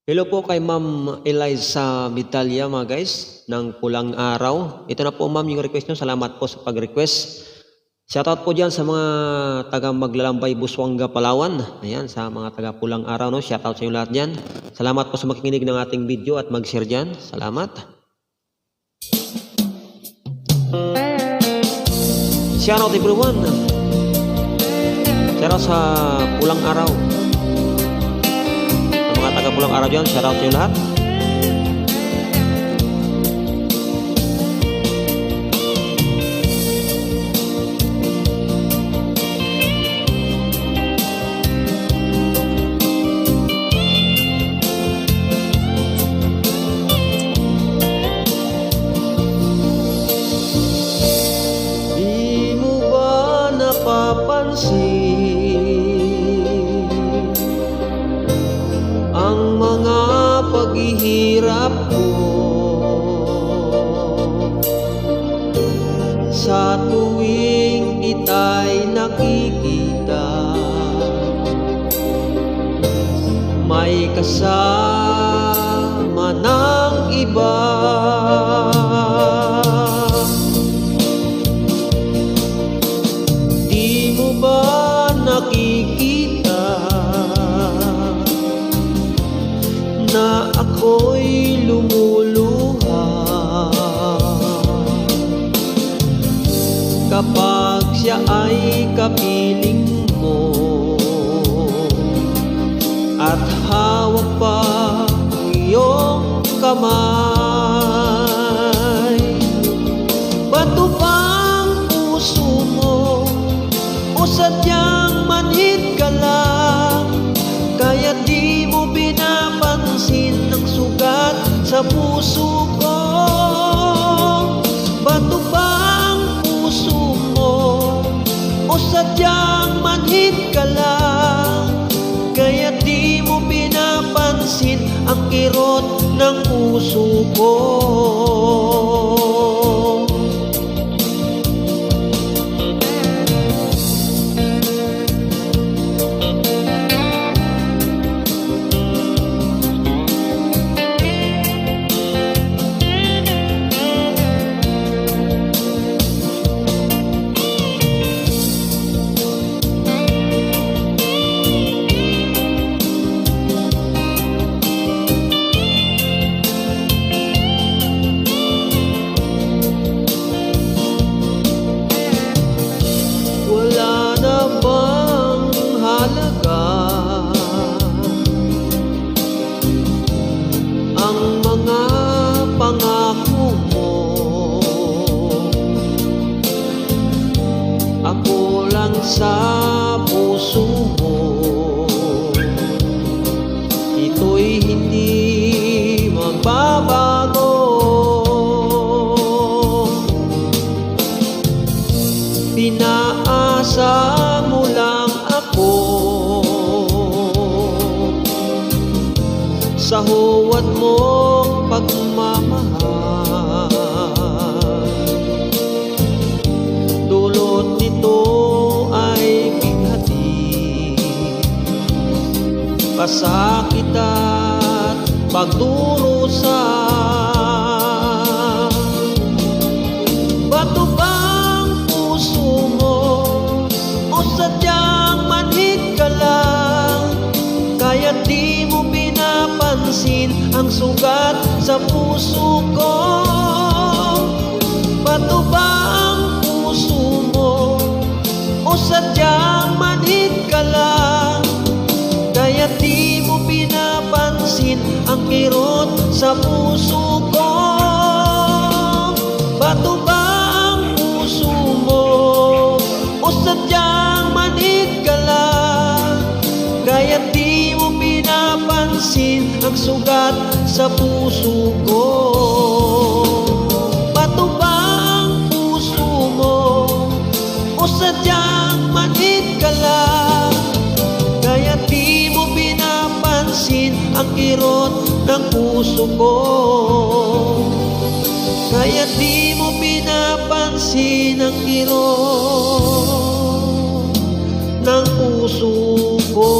Hello po kay Ma'am Eliza Vitalia mga guys ng Pulang Araw. Ito na po ma'am yung request nyo. Salamat po sa pag-request. Shoutout po dyan sa mga taga Maglalambay, Busuanga, Palawan. Ayan, sa mga taga Pulang Araw. No? Shoutout sa inyo lahat dyan. Salamat po sa makikinig ng ating video at mag-share dyan. Salamat. Shoutout everyone. Shoutout sa Pulang Araw. Mga taga Pulang Araw dyan, shoutout sa inyo lahat. Di mo ba napapansin ang mga paghihirap ko sa tuwing kita'y nakikita? May kasama ng iba. Di mo ba nakikita na ako'y lumuluha kapag siya ay kapiling mo at hawak pa ang iyong kamay? Bato bang puso mo o sadyang manhid ka lang, kaya di mo pinapansin ang sugat sa puso ko? Bato ba ang puso mo o sadyang manhid ka lang, kaya di mo pinapansin ang kirot ng puso ko? Ang mga pangako mo, ako lang sa puso mo, ito'y hindi magbabago. Pinaasa mo lang ako sa huwad mong pagmamahal. Dulot nito ay bighati, pasakit at pagdurusa. Bato bang puso mo o sadyang manhid ka lang, kaya di mo pinapansin ang sugat sa puso ko? Bato ba ang puso mo o sadyang manhid ka lang, kaya di mo pinapansin ang kirot sa puso ko? Bato ba ang puso mo o sadyang manhid ka lang, kaya di mo pinapansin ang sugat sa puso ko? Bato ba ang puso mo o sadyang manhid ka lang, kaya di mo pinapansin ang kirot ng puso ko? Kaya di mo pinapansin ang kirot ng puso ko?